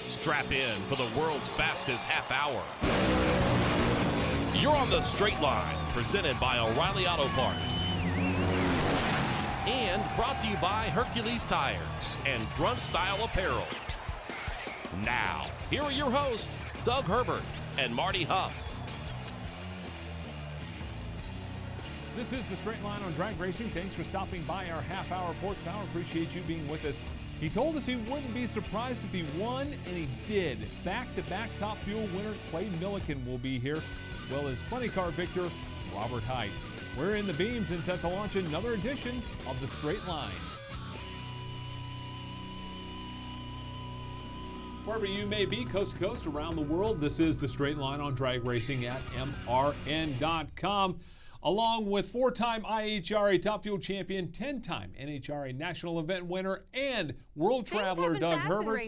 Strap in for the world's fastest half hour. You're on the Straight Line, presented by O'Reilly Auto Parts. And brought to you by Hercules Tires and Grunt Style Apparel. Now, here are your hosts, Doug Herbert and Marty Hough. This is the Straight Line on drag racing. Thanks for stopping by our half hour of horsepower. Appreciate you being with us. He told us he wouldn't be surprised if he won, and he did. Back-to-back Top Fuel winner Clay Millican will be here, as well as funny car victor Robert Hight. We're in the beams and set to launch another edition of the Straight Line. Wherever you may be, coast to coast, around the world, this is the Straight Line on drag racing at mrn.com. Along with four-time IHRA Top Fuel champion, 10-time NHRA National Event winner, and world traveler Doug Herbert.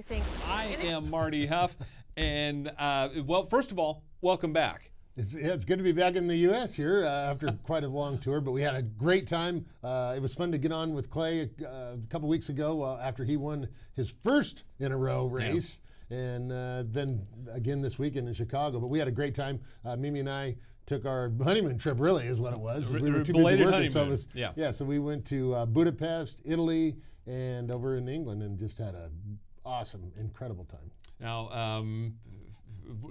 I am Marty Hough. And, well, first of all, welcome back. It's good to be back in the U.S. here after quite a long tour, but we had a great time. It was fun to get on with Clay a couple weeks ago after he won his first in a row race. Yeah. And then again this weekend in Chicago. But we had a great time. Mimi and I took our honeymoon trip, really, is what it was. We were too busy working, so it was, so we went to Budapest, Italy, and over in England, and just had an awesome, incredible time. Now,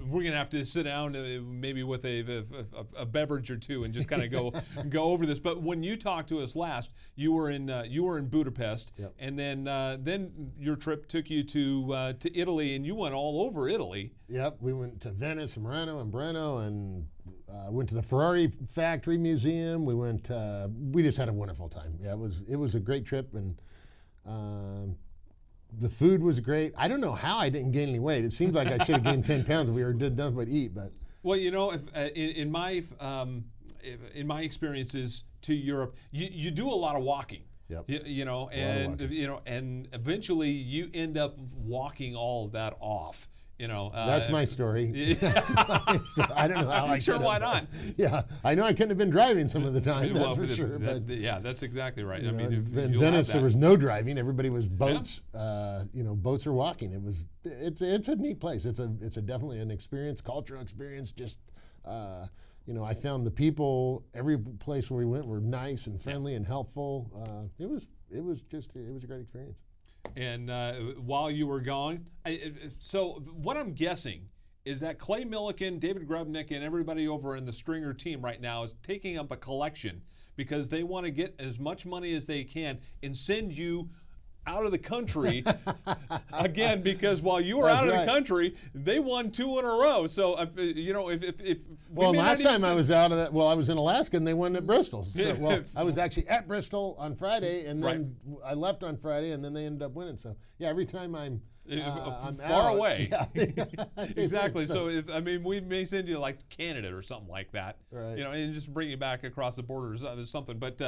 we're gonna have to sit down maybe with a beverage or two and just kind of go over this. But when you talked to us last, you were in Budapest, yep. And then your trip took you to Italy, and you went all over Italy. Yep, we went to Venice and Murano and Brno, and went to the Ferrari factory museum. We just had a wonderful time. Yeah, it was a great trip, and the food was great. I don't know how I didn't gain any weight. It seems like I should have gained 10 pounds if we did nothing but eat. But well, you know, in my experiences to Europe, you do a lot of walking. Yep. And eventually you end up walking all of that off. That's my story. That's my story. I don't know how I sure, why not? Yeah, I know I couldn't have been driving some of the time, that's for sure. But that's exactly right. I mean, in Venice there was no driving; everybody was boats. Yeah. Boats or walking. It's a neat place. It's definitely an experience, cultural experience. Just I found the people, every place where we went were nice and friendly and helpful. It was a great experience. And while you were gone, so what I'm guessing is that Clay Millican, David Grubnick, and everybody over in the Stringer team right now is taking up a collection because they want to get as much money as they can and send you out of the country again, because while you were out of the country, they won 2 in a row. So last time I was out of that, I was in Alaska and they won at Bristol. So, I was actually at Bristol on Friday, and then I left on Friday, and then they ended up winning. So every time I'm far out, away. Yeah. Exactly. So we may send you like Canada or something like that, right? And just bring you back across the border or something. But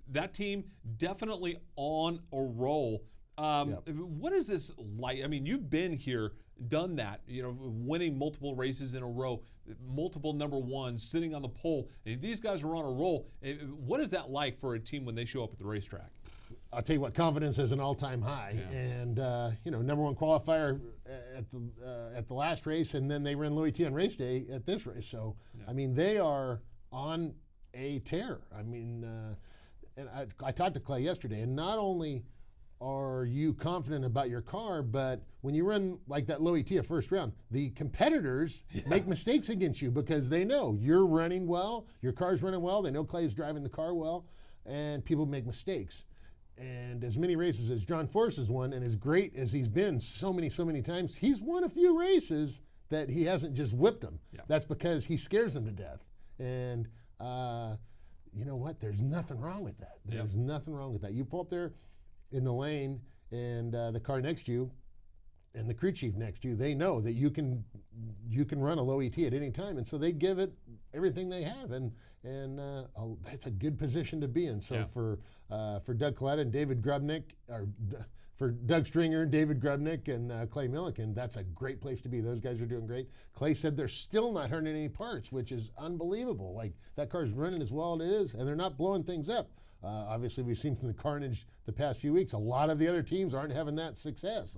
that team definitely on a roll. Yep. What is this like? I mean, you've been here, done that, winning multiple races in a row, multiple number ones, sitting on the pole. And these guys are on a roll. What is that like for a team when they show up at the racetrack? I'll tell you what, confidence is an all-time high. Yeah. And, number one qualifier at the last race, and then they ran Louis T on race day at this race. So, yeah. They are on a tear. And I talked to Clay yesterday, and not only are you confident about your car, but when you run like that Louis T first round, the competitors make mistakes against you because they know you're running well, your car's running well, they know Clay's driving the car well, and people make mistakes. And as many races as John Force has won, and as great as he's been so many times, he's won a few races that he hasn't just whipped them. Yeah. That's because he scares them to death. And you know what? There's nothing wrong with that. There's nothing wrong with that. You pull up there in the lane, and the car next to you and the crew chief next to you, they know that you can run a low ET at any time, and so they give it everything they have, and that's a good position to be in. So for Doug Coletta and David Grubnick, or for Doug Stringer, David Grubnick, and Clay Millican, that's a great place to be. Those guys are doing great. Clay said they're still not hurting any parts, which is unbelievable. Like, that car's running as well as it is, and they're not blowing things up. Obviously, we've seen from the carnage the past few weeks, a lot of the other teams aren't having that success.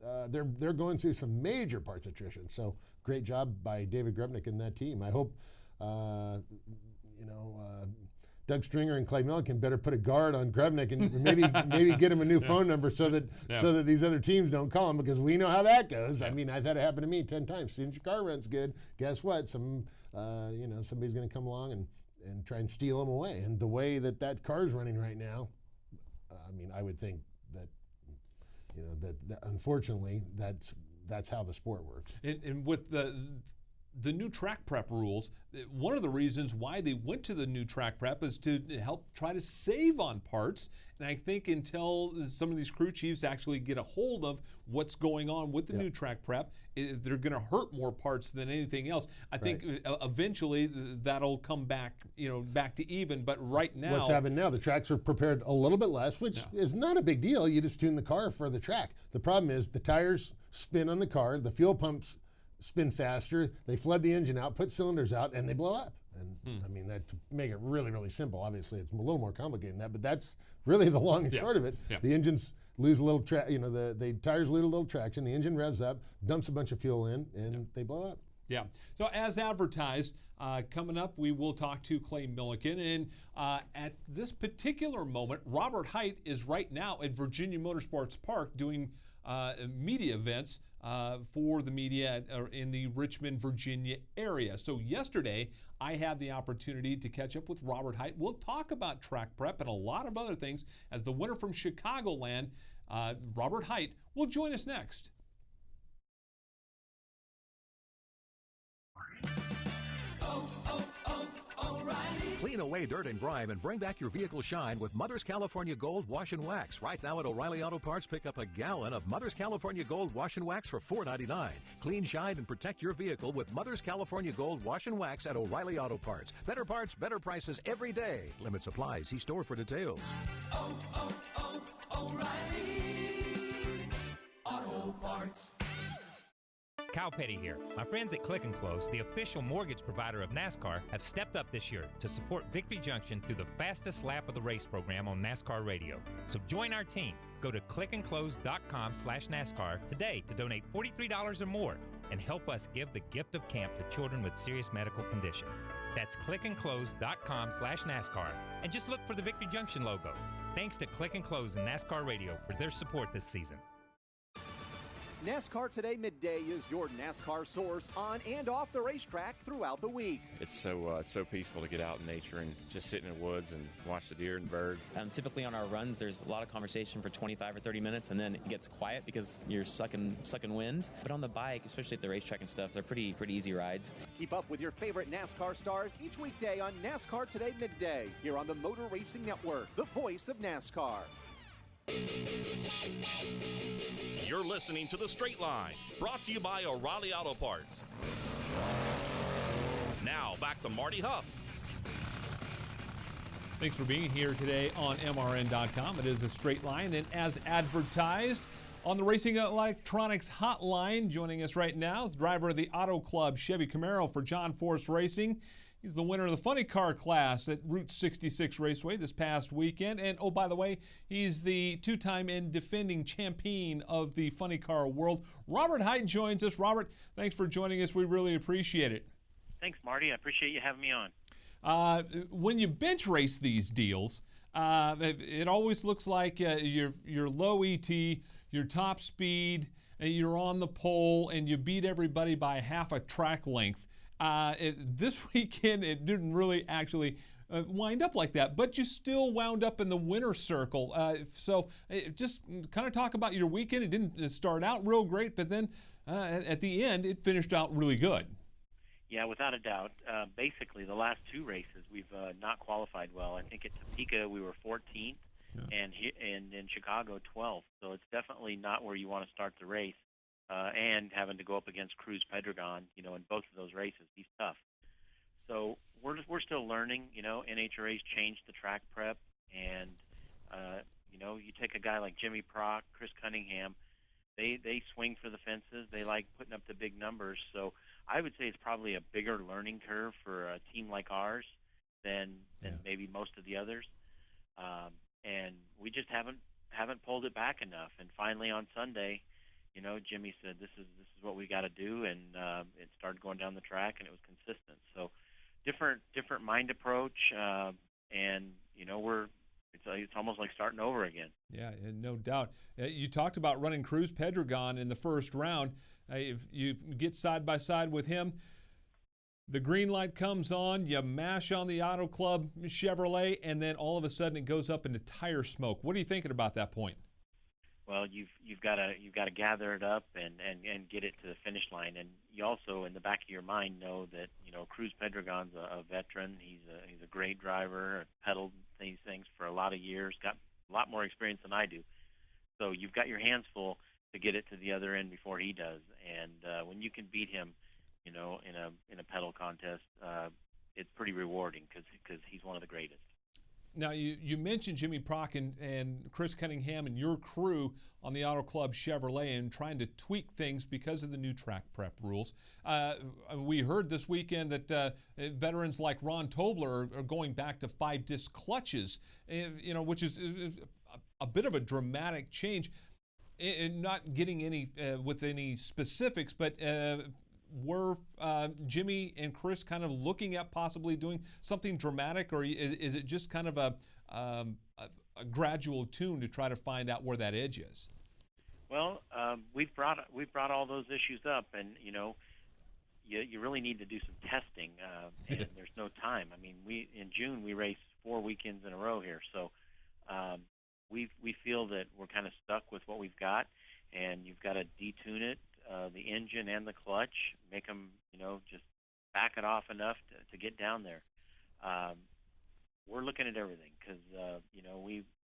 they're going through some major parts attrition. So great job by David Grubnick and that team. I hope Doug Stringer and Clay Millican better put a guard on Grubnick and maybe get him a new phone number so that these other teams don't call him, because we know how that goes. I mean, I've had it happen to me 10 times. As soon as your car runs good, guess what? Somebody's going to come along and try and steal them away. And the way that car's running right now, I mean, I would think that that unfortunately that's how the sport works. And with the new track prep rules, one of the reasons why they went to the new track prep is to help try to save on parts. And I think until some of these crew chiefs actually get a hold of what's going on with the new track prep, they're going to hurt more parts than anything else. I think eventually that'll come back, back to even. But right now, what's happened now? The tracks are prepared a little bit less, which is not a big deal. You just tune the car for the track. The problem is the tires spin on the car, the fuel pumps spin faster, they flood the engine out, put cylinders out, and they blow up. And I mean, that to make it really, really simple. Obviously, it's a little more complicated than that, but that's really the long and short of it. Yeah. The engines lose a little the tires lose a little traction, the engine revs up, dumps a bunch of fuel in, and they blow up. Yeah. So as advertised, coming up, we will talk to Clay Millican. And at this particular moment, Robert Hight is right now at Virginia Motorsports Park doing media events for the media in the Richmond, Virginia area. So yesterday, I had the opportunity to catch up with Robert Hight. We'll talk about track prep and a lot of other things as the winner from Chicagoland, Robert Hight, will join us next. Clean away dirt and grime and bring back your vehicle shine with Mother's California Gold Wash and Wax. Right now at O'Reilly Auto Parts, pick up a gallon of Mother's California Gold Wash and Wax for $4.99. Clean, shine, and protect your vehicle with Mother's California Gold Wash and Wax at O'Reilly Auto Parts. Better parts, better prices every day. Limit supply. See store for details. O'Reilly Auto Parts. Kyle Petty here. My friends at Click & Close, the official mortgage provider of NASCAR, have stepped up this year to support Victory Junction through the fastest lap of the race program on NASCAR radio. So join our team. Go to clickandclose.com/NASCAR today to donate $43 or more and help us give the gift of camp to children with serious medical conditions. That's clickandclose.com/NASCAR, and just look for the Victory Junction logo. Thanks to Click & Close and NASCAR Radio for their support this season. NASCAR Today Midday is your NASCAR source on and off the racetrack throughout the week. It's so peaceful to get out in nature and just sit in the woods and watch the deer and bird. Typically on our runs, there's a lot of conversation for 25 or 30 minutes, and then it gets quiet because you're sucking wind. But on the bike, especially at the racetrack and stuff, they're pretty easy rides. Keep up with your favorite NASCAR stars each weekday on NASCAR Today Midday here on the Motor Racing Network, the voice of NASCAR. You're listening to The Straight Line, brought to you by O'Reilly Auto Parts. Now, back to Marty Hough. Thanks for being here today on MRN.com. It is The Straight Line, and as advertised on the Racing Electronics Hotline, joining us right now is driver of the Auto Club Chevy Camaro for John Force Racing. He's the winner of the funny car class at Route 66 Raceway this past weekend. And, oh, by the way, he's the two-time and defending champion of the funny car world. Robert Hight joins us. Robert, thanks for joining us. We really appreciate it. Thanks, Marty. I appreciate you having me on. When you bench race these deals, it always looks like your low ET, your top speed, and you're on the pole, and you beat everybody by half a track length. This weekend, it didn't really actually wind up like that, but you still wound up in the winner's circle. So just kind of talk about your weekend. It didn't start out real great, but then at the end, it finished out really good. Yeah, without a doubt. Basically, the last two races, we've not qualified well. I think at Topeka, we were 14th, and in Chicago, 12th. So it's definitely not where you want to start the race. And having to go up against Cruz Pedregon, in both of those races, he's tough. So we're still learning. NHRA's changed the track prep, and you take a guy like Jimmy Prock, Chris Cunningham, they swing for the fences. They like putting up the big numbers. So I would say it's probably a bigger learning curve for a team like ours than maybe most of the others. And we just haven't pulled it back enough. And finally on Sunday, Jimmy said, this is what we got to do, and it started going down the track, and it was consistent. So different mind approach, and it's almost like starting over again. Yeah, no doubt. You talked about running Cruz Pedregon in the first round. If you get side by side with him, the green light comes on, you mash on the Auto Club Chevrolet, and then all of a sudden it goes up into tire smoke. What are you thinking about that point? Well, you've got to gather it up and get it to the finish line, and you also in the back of your mind know that Cruz Pedregon's a veteran. He's a great driver, pedaled these things for a lot of years, got a lot more experience than I do. So you've got your hands full to get it to the other end before he does. And when you can beat him, in a pedal contest, it's pretty rewarding because he's one of the greatest. Now, you mentioned Jimmy Prock and Chris Cunningham and your crew on the Auto Club Chevrolet and trying to tweak things because of the new track prep rules. We heard this weekend that veterans like Ron Tobler are going back to 5-disc clutches, which is a bit of a dramatic change. And not getting any with any specifics, but were Jimmy and Chris kind of looking at possibly doing something dramatic, or is it just kind of a gradual tune to try to find out where that edge is? Well, we've brought all those issues up, and you really need to do some testing, and there's no time. I mean, in June we raced 4 weekends in a row here, so we feel that we're kind of stuck with what we've got, and you've got to detune it. The engine and the clutch, make them, just back it off enough to get down there. We're looking at everything because,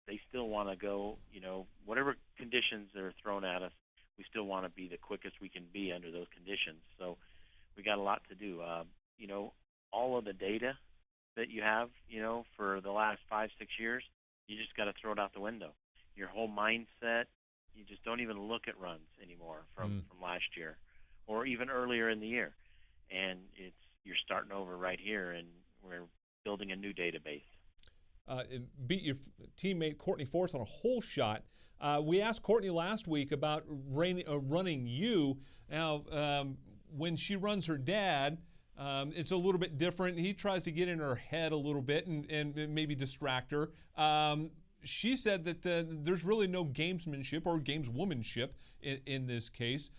they still want to go, whatever conditions are thrown at us, we still want to be the quickest we can be under those conditions. So we got a lot to do. All of the data that you have, for the last 5-6 years, you just got to throw it out the window. Your whole mindset, you just don't even look at runs anymore from last year or even earlier in the year. And you're starting over right here, and we're building a new database. Beat your teammate Courtney Force on a hole shot. We asked Courtney last week about running you. Now, when she runs her dad, it's a little bit different. He tries to get in her head a little bit and maybe distract her. She said that there's really no gamesmanship or gameswomanship in this case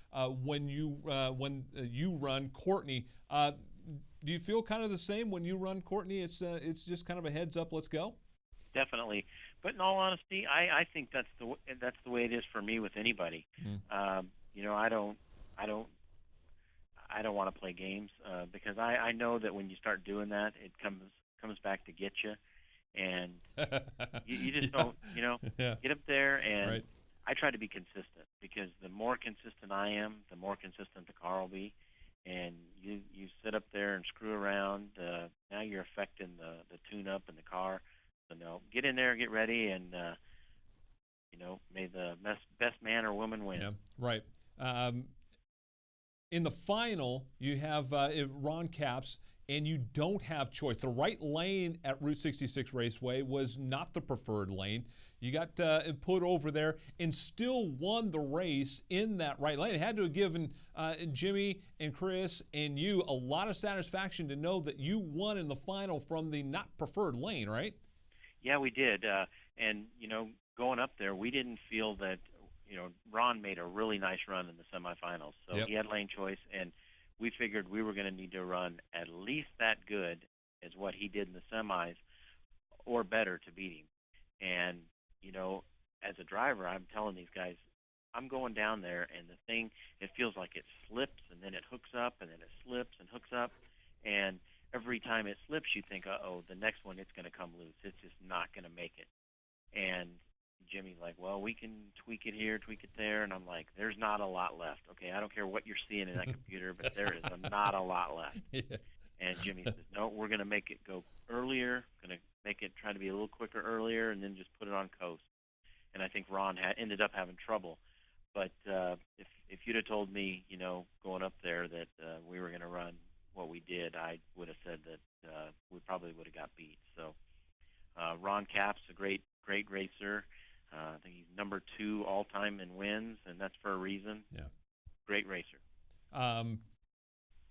when you run Courtney. Do you feel kind of the same when you run Courtney? It's just kind of a heads up, let's go. Definitely, but in all honesty, I think that's the way it is for me with anybody. I don't want to play games because I know that when you start doing that, it comes back to get you. And you just don't, get up there, and right. I try to be consistent because the more consistent I am, the more consistent the car will be. And you sit up there and screw around, now you're affecting the tune-up in the car. So, no, get in there, get ready, and, may the best man or woman win. Yeah, right. In the final, you have Ron Capps, and you don't have choice. The right lane at Route 66 Raceway was not the preferred lane. You got put over there and still won the race in that right lane. It had to have given Jimmy and Chris and you a lot of satisfaction to know that you won in the final from the not preferred lane, right? Yeah, we did. And, going up there, we didn't feel that, Ron made a really nice run in the semifinals. So Yep. He had lane choice, and we figured we were going to need to run at least that good as what he did in the semis or better to beat him. And, as a driver, I'm telling these guys, I'm going down there, and the thing, it feels like it slips, and then it hooks up, and then it slips and hooks up. And every time it slips, you think, uh-oh, the next one, it's going to come loose. It's just not going to make it. And Jimmy's like, well, we can tweak it here, tweak it there. And I'm like, there's not a lot left. Okay, I don't care what you're seeing in that computer, but there is not a lot left. Yeah. And Jimmy says, no, we're going to make it go earlier, going to make it try to be a little quicker earlier, and then just put it on coast. And I think Ron ended up having trouble. But if you'd have told me, going up there that we were going to run what we did, I would have said that we probably would have got beat. So Ron Capps, a great racer. I think he's number 2 all-time in wins, and that's for a reason. Yeah. Great racer.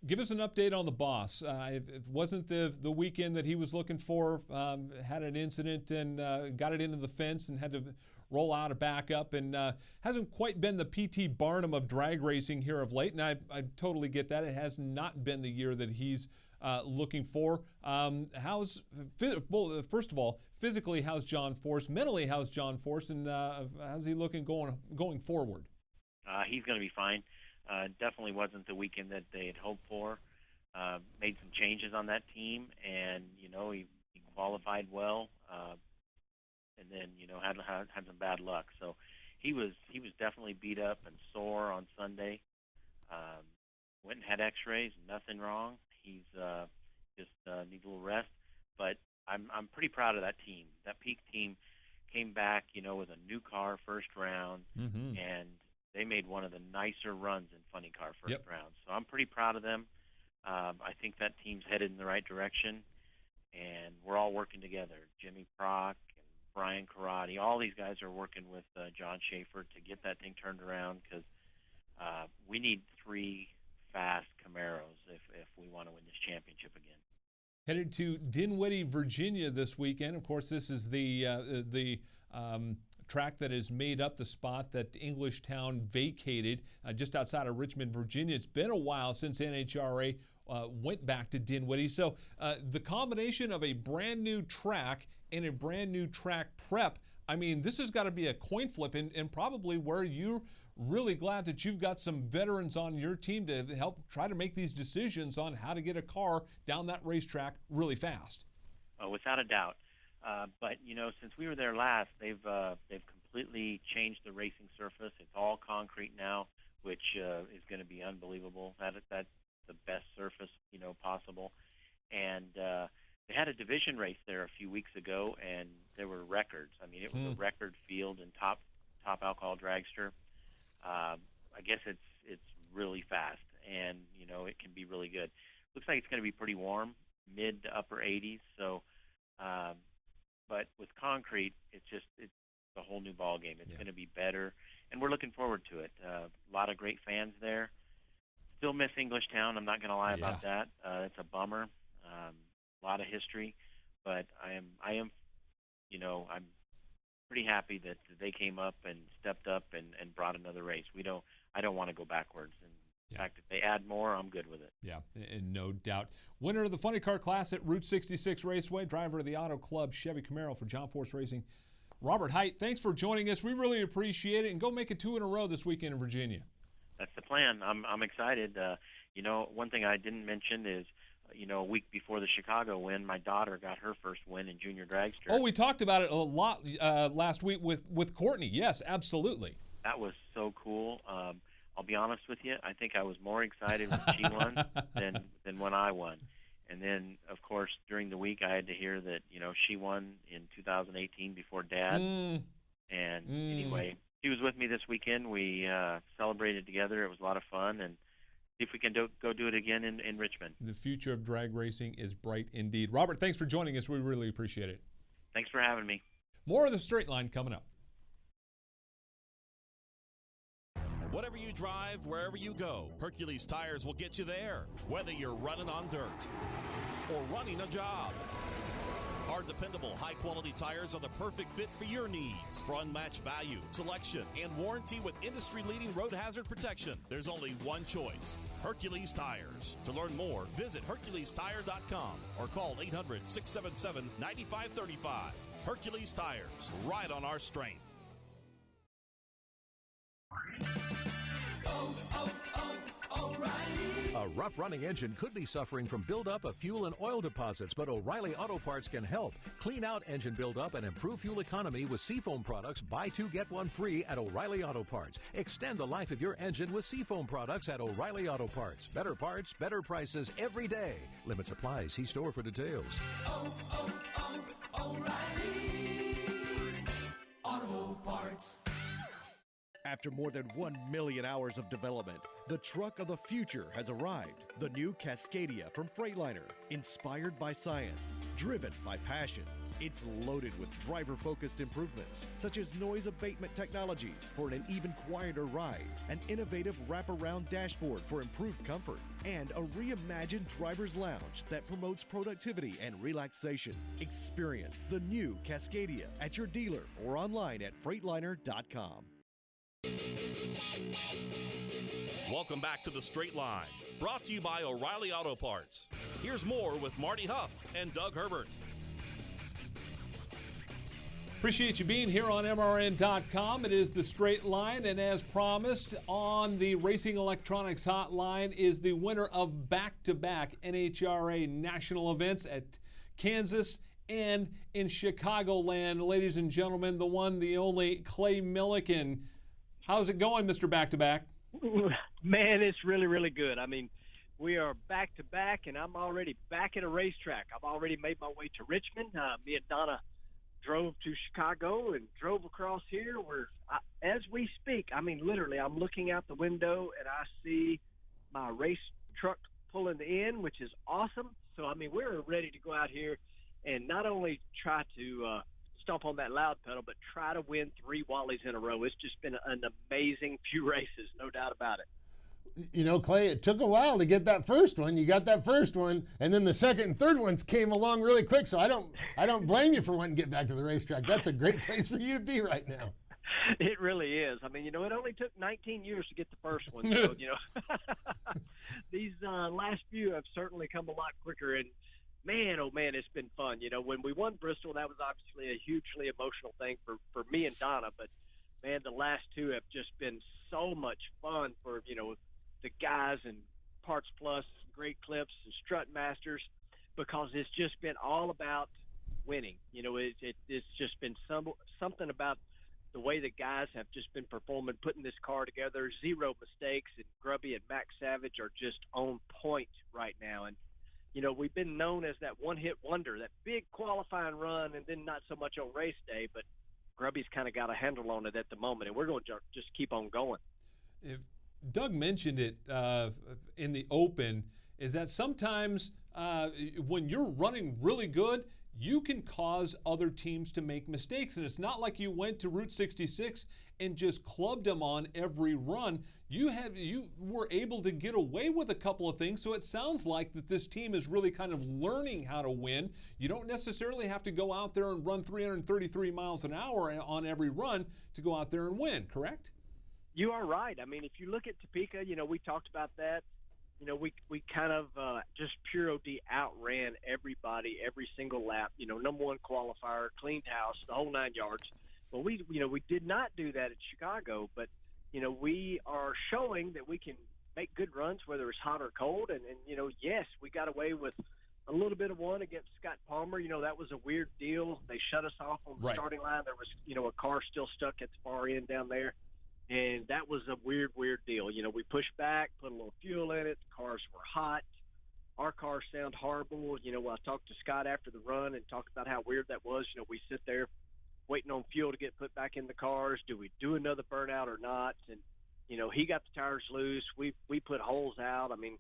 Give us an update on the boss. It wasn't the weekend that he was looking for. Had an incident and got it into the fence and had to roll out a backup, and hasn't quite been the P.T. Barnum of drag racing here of late, and I totally get that. It has not been the year that he's looking for. First of all, physically, how's John Force? Mentally, how's John Force? And how's he looking going forward? He's going to be fine. Definitely wasn't the weekend that they had hoped for. Made some changes on that team, and he qualified well, and then had some bad luck. So he was definitely beat up and sore on Sunday. Went and had X-rays, nothing wrong. He's just needs a little rest. But I'm pretty proud of that team. That Peak team came back, with a new car first round, and they made one of the nicer runs in Funny Car first round. So I'm pretty proud of them. I think that team's headed in the right direction, and we're all working together. Jimmy Prock and Brian Karate, all these guys are working with John Schaefer to get that thing turned around, because we need 3 fast Camaros if we want to win this championship again. Headed to Dinwiddie, Virginia this weekend. Of course, this is the track that has made up the spot that Englishtown vacated just outside of Richmond, Virginia. It's been a while since NHRA went back to Dinwiddie. So the combination of a brand new track and a brand new track prep, I mean, this has got to be a coin flip, and probably where you're really glad that you've got some veterans on your team to help try to make these decisions on how to get a car down that racetrack really fast. Without a doubt. But since we were there last, they've completely changed the racing surface. It's all concrete now, which is going to be unbelievable. That's the best surface possible. And they had a division race there a few weeks ago, and there were records. I mean, it was a record field in top alcohol dragster. I guess it's really fast, and it can be really good. Looks like it's going to be pretty warm, mid to upper 80s. So. But with concrete, it's a whole new ball game. It's going to be better, and we're looking forward to it. A lot of great fans there. Still miss Englishtown. I'm not going to lie about that. It's a bummer. A lot of history, but I'm pretty happy that they came up and stepped up and brought another race. I don't want to go backwards. And in fact, if they add more, I'm good with it. Yeah, and no doubt. Winner of the Funny Car Class at Route 66 Raceway, driver of the Auto Club Chevy Camaro for John Force Racing, Robert Hight. Thanks for joining us. We really appreciate it, and go make it 2 in a row this weekend in Virginia. That's the plan. I'm excited. One thing I didn't mention is, a week before the Chicago win, my daughter got her first win in junior dragster. Oh, we talked about it a lot last week with Courtney. Yes, absolutely. That was so cool. I'll be honest with you, I think I was more excited when she won than when I won. And then, of course, during the week I had to hear that, she won in 2018 before Dad. And anyway, she was with me this weekend. We celebrated together. It was a lot of fun, and see if we can go do it again in Richmond. The future of drag racing is bright indeed. Robert, thanks for joining us. We really appreciate it. Thanks for having me. More of the Straight Line coming up. Whatever you drive, wherever you go, Hercules Tires will get you there. Whether you're running on dirt or running a job, our dependable, high-quality tires are the perfect fit for your needs. For unmatched value, selection, and warranty with industry-leading road hazard protection, there's only one choice: Hercules Tires. To learn more, visit HerculesTire.com or call 800-677-9535. Hercules Tires, right on our strength. A rough-running engine could be suffering from buildup of fuel and oil deposits, but O'Reilly Auto Parts can help. Clean out engine buildup and improve fuel economy with Seafoam products. Buy 2, get 1 free at O'Reilly Auto Parts. Extend the life of your engine with Seafoam products at O'Reilly Auto Parts. Better parts, better prices every day. Limits apply. See store for details. O'Reilly Auto Parts. After more than 1 million hours of development, the truck of the future has arrived. The new Cascadia from Freightliner. Inspired by science, driven by passion. It's loaded with driver-focused improvements, such as noise abatement technologies for an even quieter ride, an innovative wraparound dashboard for improved comfort, and a reimagined driver's lounge that promotes productivity and relaxation. Experience the new Cascadia at your dealer or online at Freightliner.com. Welcome back to The Straight Line, brought to you by O'Reilly Auto Parts. Here's more with Marty Hough and Doug Herbert. Appreciate you being here on MRN.com. It is The Straight Line, and as promised, on the Racing Electronics Hotline is the winner of back-to-back NHRA national events at Kansas and in Chicagoland. Ladies and gentlemen, the one, the only, Clay Millican. How's it going, Mr. Back-to-back? Man, it's really, really good. I mean, we are back-to-back, and I'm already back at a racetrack. I've already made my way to Richmond. Me and Donna drove to Chicago and drove across here. As we speak, I mean, literally, I'm looking out the window, and I see my race truck pulling in, which is awesome. So, I mean, we're ready to go out here and not only try to stomp on that loud pedal, but try to win 3 Wallies in a row. It's just been an amazing few races, no doubt about it. You know, Clay, it took a while to get that first one. You got that first one, and then the second and third ones came along really quick. So I don't blame you for wanting to get back to the racetrack. That's a great place for you to be right now. It really is. I mean, you know, it only took 19 years to get the first one. So, you know, these last few have certainly come a lot quicker. And man, oh man, it's been fun. You know, when we won Bristol, that was obviously a hugely emotional thing for me and Donna. But man, the last two have just been so much fun for, you know, the guys and Parts Plus, Great Clips, and Strut Masters, because it's just been all about winning. You know, it's just been something about the way the guys have just been performing, putting this car together, 0 mistakes, and Grubby and Max Savage are just on point right now. And, you know, we've been known as that one-hit wonder, that big qualifying run, and then not so much on race day, but Grubby's kind of got a handle on it at the moment, and we're going to just keep on going. Doug mentioned it in the open, is that sometimes when you're running really good, you can cause other teams to make mistakes. And it's not like you went to Route 66 and just clubbed them on every run. You were able to get away with a couple of things. So it sounds like that this team is really kind of learning how to win. You don't necessarily have to go out there and run 333 miles an hour on every run to go out there and win, correct? You are right. I mean, if you look at Topeka, you know, we talked about that. You know, we kind of just pure OD outran everybody every single lap. You know, number one qualifier, cleaned house, the whole 9 yards. Well, we did not do that at Chicago, but, you know, we are showing that we can make good runs, whether it's hot or cold. And you know, yes, we got away with a little bit of one against Scott Palmer. You know, that was a weird deal. They shut us off on the starting line. There was, you know, a car still stuck at the far end down there. And that was a weird deal. You know, we pushed back, put a little fuel in it. The cars were hot. Our cars sound horrible. You know, I talked to Scott after the run and talked about how weird that was. You know, we sit there waiting on fuel to get put back in the cars. Do we do another burnout or not? And, you know, he got the tires loose. We put holes out. I mean,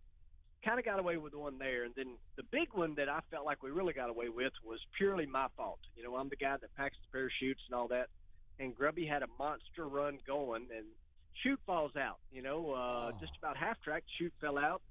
kind of got away with one there. And then the big one that I felt like we really got away with was purely my fault. You know, I'm the guy that packs the parachutes and all that. And Grubby had a monster run going, and chute falls out. You know, just about half track, chute fell out.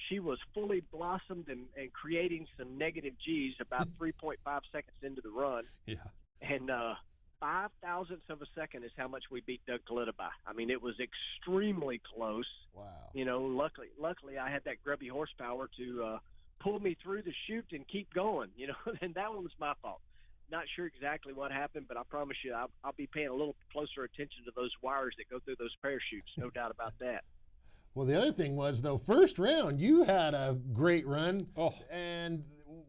She was fully blossomed and creating some negative G's about 3.5 seconds into the run. Yeah. And 0.005 of a second is how much we beat Doug Kalita by. I mean, it was extremely close. Wow. You know, luckily I had that Grubby horsepower to pull me through the chute and keep going. You know, and that one was my fault. Not sure exactly what happened, but I promise you I'll be paying a little closer attention to those wires that go through those parachutes, no doubt about that. Well, the other thing was, though, first round, you had a great run. Oh. And,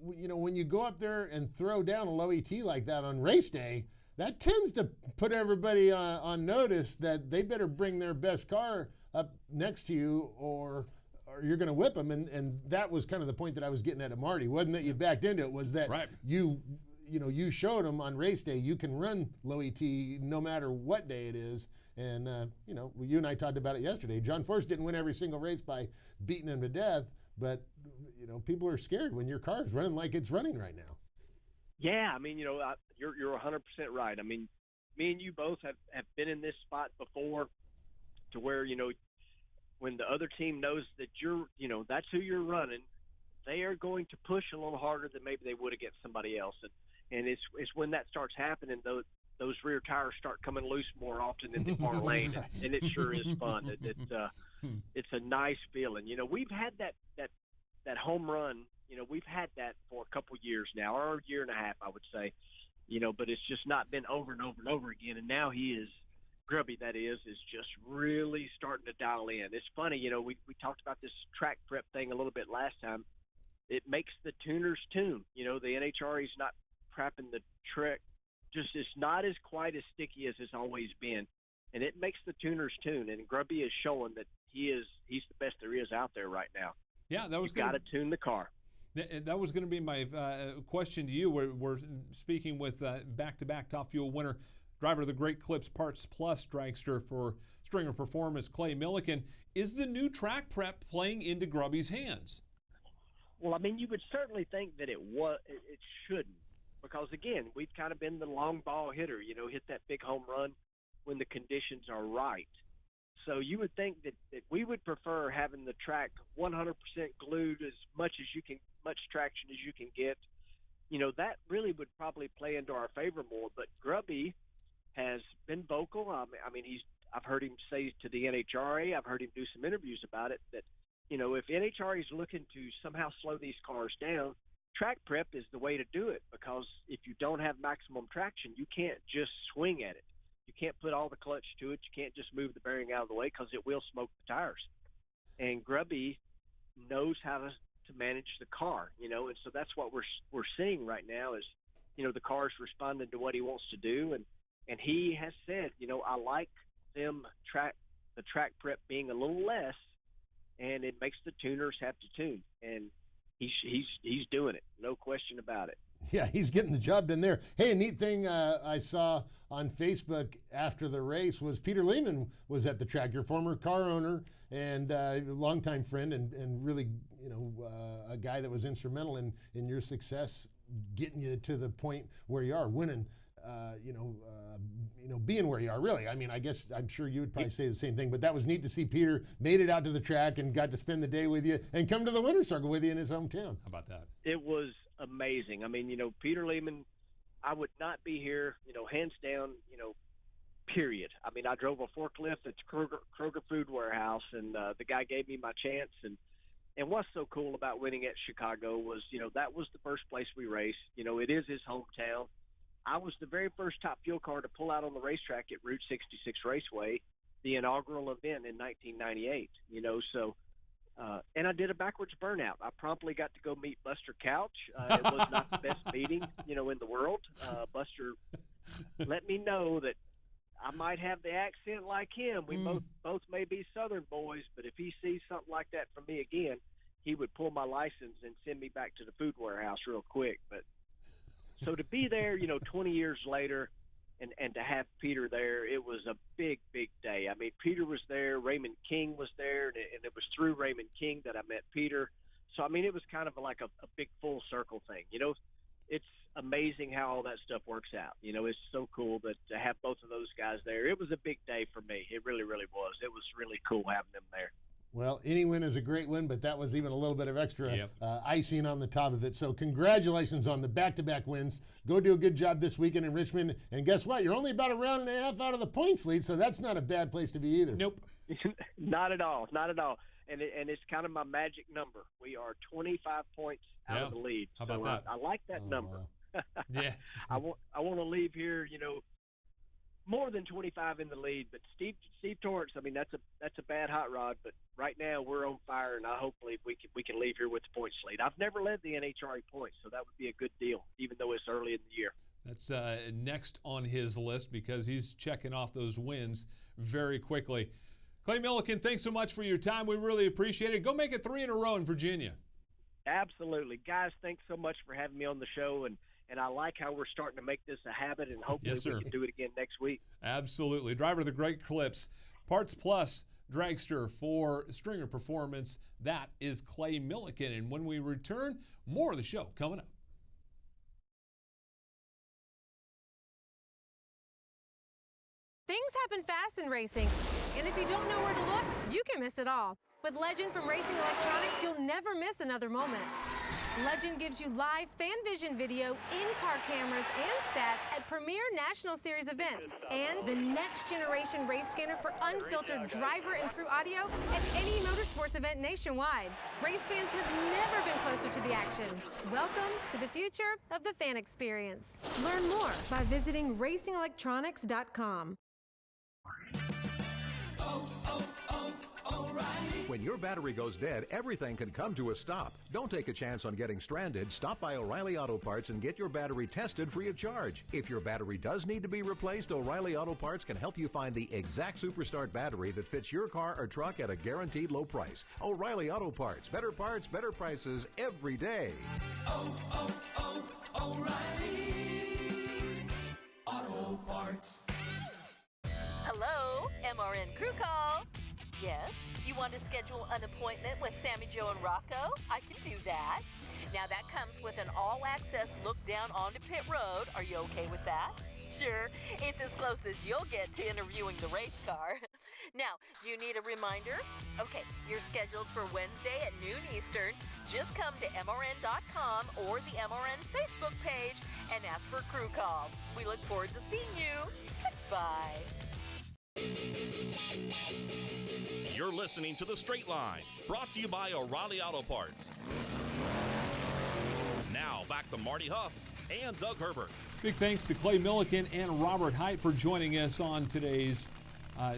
you know, when you go up there and throw down a low ET like that on race day, that tends to put everybody on notice that they better bring their best car up next to you or you're going to whip them. And that was kind of the point that I was getting at Marty. Wasn't that you backed into it, was that you showed them on race day you can run low ET no matter what day it is. And, you know, you and I talked about it yesterday. John Force didn't win every single race by beating him to death, but, you know, people are scared when your car is running like it's running right now. Yeah, I mean, you're 100% right. I mean, me and you both have been in this spot before, to where when the other team knows that that's who you're running, they are going to push a little harder than maybe they would against somebody else, and it's when that starts happening, those rear tires start coming loose more often in the far lane, and it sure is fun. It's a nice feeling. We've had that home run. We've had that for a couple years now, or a year and a half, I would say. But it's just not been over and over and over again. And now Grubby, that is just really starting to dial in. It's funny, we talked about this track prep thing a little bit last time. It makes the tuners tune. The NHRA's not prepping the trick. Just it's not as quite as sticky as it's always been. And it makes the tuners tune. And Grubby is showing that he's the best there is out there right now. Yeah, that was got to tune the car. That was going to be my question to you. We're speaking with back-to-back Top Fuel winner, driver of the Great Clips Parts Plus dragster for Stringer Performance, Clay Millican. Is the new track prep playing into Grubby's hands? Well, I mean, you would certainly think that it shouldn't, because again, we've kind of been the long ball hitter. Hit that big home run when the conditions are right. So you would think that we would prefer having the track 100% glued, as much traction as you can get. That really would probably play into our favor more. But Grubby has been vocal. I mean, I've heard him say to the NHRA, I've heard him do some interviews about it, that if NHRA is looking to somehow slow these cars down, track prep is the way to do it, because if you don't have maximum traction, you can't just swing at it. You can't put all the clutch to it. You can't just move the bearing out of the way, because it will smoke the tires. And Grubby knows how to manage the car, and so that's what we're seeing right now is, the car's responding to what he wants to do. And he has said, I like the track prep being a little less, and it makes the tuners have to tune. And he's doing it, no question about it. Yeah, he's getting the job done there. Hey, a neat thing I saw on Facebook after the race was Peter Lehman was at the track, your former car owner and longtime friend, and really, a guy that was instrumental in your success, getting you to the point where you are, winning, being where you are, really. I mean, I guess I'm sure you would probably say the same thing, but that was neat to see Peter made it out to the track and got to spend the day with you and come to the winner's circle with you in his hometown. How about that? It was amazing. I mean, Peter Lehman, I would not be here, hands down, period. I mean, I drove a forklift at Kroger Food Warehouse, and the guy gave me my chance. And what's so cool about winning at Chicago was, that was the first place we raced. It is his hometown. I was the very first Top Fuel car to pull out on the racetrack at Route 66 Raceway, the inaugural event in 1998, and I did a backwards burnout. I promptly got to go meet Buster Couch. It was not the best meeting, in the world. Buster let me know that I might have the accent like him. We both may be Southern boys, but if he sees something like that from me again, he would pull my license and send me back to the food warehouse real quick. But so to be there, 20 years later, and to have Peter there, it was a big, big day. I mean, Peter was there, Raymond King was there, and it was through Raymond King that I met Peter. So, I mean, it was kind of like a big full circle thing. It's amazing how all that stuff works out. It's so cool that to have both of those guys there. It was a big day for me. It really, really was. It was really cool having them there. Well, any win is a great win, but that was even a little bit of extra icing on the top of it. So congratulations on the back-to-back wins. Go do a good job this weekend in Richmond. And guess what? You're only about a round and a half out of the points lead, so that's not a bad place to be either. Nope. Not at all. Not at all. And it's kind of my magic number. We are 25 points out of the lead. How about that? I like that number. Wow. Yeah. I want to leave here, more than 25 in the lead, but Steve Torrance, I mean, that's a bad hot rod, but right now we're on fire, and hopefully we can leave here with the points lead. I've never led the NHRA points, so that would be a good deal, even though it's early in the year. That's next on his list, because he's checking off those wins very quickly. Clay Millican, thanks so much for your time. We really appreciate it. Go make it 3 in a row in Virginia. Absolutely. Guys, thanks so much for having me on the show, and I like how we're starting to make this a habit, and hopefully we can do it again next week. Absolutely. Driver of the Great Clips, Parts Plus dragster for Stringer Performance. That is Clay Millican. And when we return, more of the show coming up. Things happen fast in racing, and if you don't know where to look, you can miss it all. With Legend from Racing Electronics, you'll never miss another moment. Legend gives you live fan vision video, in-car cameras, and stats at premier National Series events, and the next generation race scanner for unfiltered driver and crew audio at any motorsports event nationwide. Race fans have never been closer to the action. Welcome to the future of the fan experience. Learn more by visiting racingelectronics.com. When your battery goes dead, everything can come to a stop. Don't take a chance on getting stranded. Stop by O'Reilly Auto Parts and get your battery tested free of charge. If your battery does need to be replaced, O'Reilly Auto Parts can help you find the exact Superstart battery that fits your car or truck at a guaranteed low price. O'Reilly Auto Parts. Better parts, better prices every day. O'Reilly Auto Parts. Hello, MRN Crew Call. Yes, you want to schedule an appointment with Sammy, Joe, and Rocco? I can do that. Now that comes with an all-access look down onto pit road. Are you okay with that? Sure, it's as close as you'll get to interviewing the race car. Now, do you need a reminder? Okay, you're scheduled for Wednesday at noon Eastern. Just come to MRN.com or the MRN Facebook page and ask for Crew Call. We look forward to seeing you. Goodbye. You're listening to The Straight Line, brought to you by O'Reilly Auto Parts. Now, back to Marty Hough and Doug Herbert. Big thanks to Clay Millican and Robert Hight for joining us on today's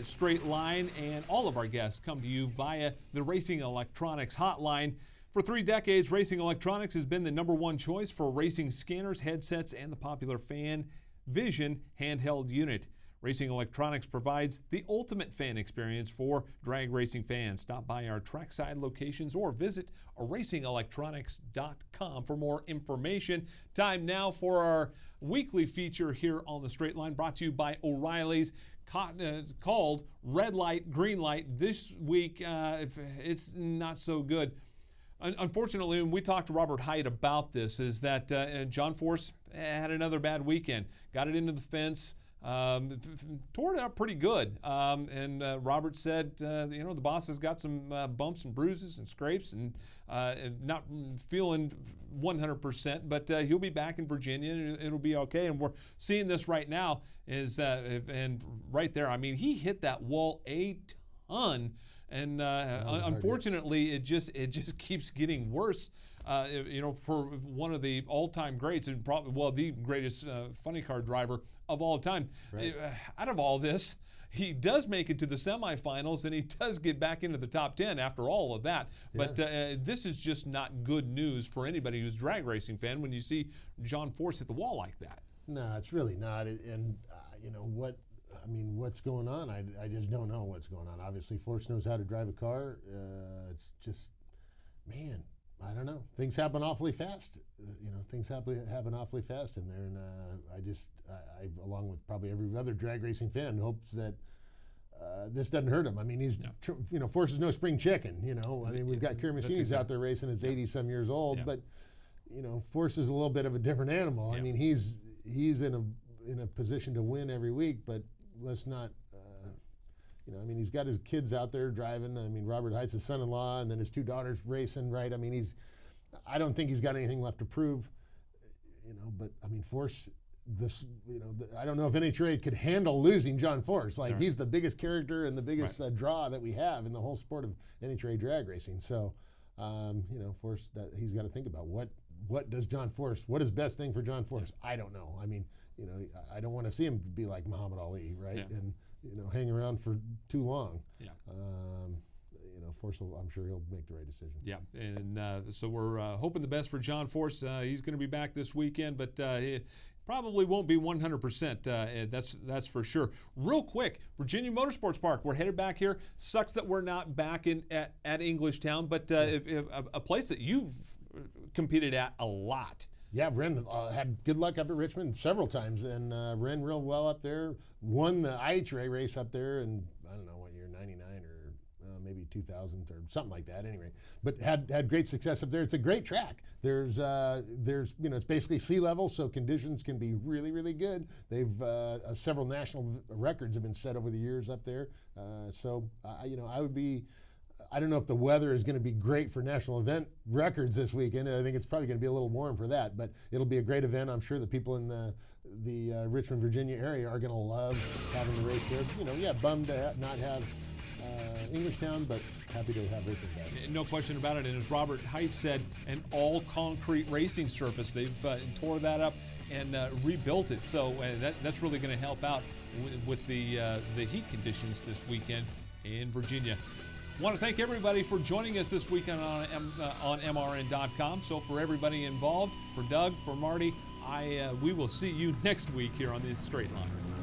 Straight Line. And all of our guests come to you via the Racing Electronics Hotline. For 3 decades, Racing Electronics has been the #1 choice for racing scanners, headsets, and the popular Fan Vision handheld unit. Racing Electronics provides the ultimate fan experience for drag racing fans. Stop by our trackside locations or visit racingelectronics.com for more information. Time now for our weekly feature here on the Straight Line, brought to you by O'Reilly's, called Red Light, Green Light. This week, it's not so good. Unfortunately, when we talked to Robert Hight about this, is that John Force had another bad weekend. Got it into the fence. Tore it up pretty good. And Robert said, the boss has got some bumps and bruises and scrapes and not feeling 100%, but he'll be back in Virginia and it'll be okay. And we're seeing this right now is that, and right there, I mean, he hit that wall a ton. And unfortunately, it just keeps getting worse. For one of the all-time greats and probably the greatest funny car driver of all time. Right. Out of all this, he does make it to the semifinals and he does get back into the top 10 after all of that. Yeah. But this is just not good news for anybody who's a drag racing fan when you see John Force hit the wall like that. No, it's really not. And what's going on? I just don't know what's going on. Obviously, Force knows how to drive a car. It's just, man, I don't know. Things happen awfully fast. Things happen awfully fast in there. And I, along with probably every other drag racing fan, hopes that this doesn't hurt him. I mean, Force is no spring chicken. I mean, we've got Kermasini's out there racing. It's 80-some years old, but Force is a little bit of a different animal. I mean, he's in a position to win every week, but let's not. He's got his kids out there driving. I mean, Robert Hight's his son-in-law, and then his 2 daughters racing, right? I mean, I don't think he's got anything left to prove, but I mean, Force, I don't know if NHRA could handle losing John Force. Like, he's the biggest character and the biggest draw that we have in the whole sport of NHRA drag racing. So, Force, that he's got to think about what does John Force, what is best thing for John Force? I don't know. I mean, I don't want to see him be like Muhammad Ali, right? Yeah. And hang around for too long. Yeah. Force, I'm sure he'll make the right decision. Yeah, and so we're hoping the best for John Force. He's going to be back this weekend, but he probably won't be 100%. That's for sure. Real quick, Virginia Motorsports Park. We're headed back here. Sucks that we're not back at Englishtown, but if a place that you've competed at a lot. Yeah, Ren had good luck up at Richmond several times, and ran real well up there. Won the IHRA race up there in, I don't know what year, 99 or maybe 2000th or something like that. Anyway, but had great success up there. It's a great track. There's it's basically sea level, so conditions can be really, really good. They've several national records have been set over the years up there. I would be. I don't know if the weather is going to be great for national event records this weekend. I think it's probably going to be a little warm for that, but it'll be a great event. I'm sure the people in the Richmond, Virginia area are going to love having the race there. Bummed to not have Englishtown, but happy to have Richmond back. No question about it. And as Robert Hight said, an all-concrete racing surface. They've tore that up and rebuilt it. So that's really going to help out with the heat conditions this weekend in Virginia. I want to thank everybody for joining us this weekend on MRN.com. So for everybody involved, for Doug, for Marty, we will see you next week here on the Straight Line.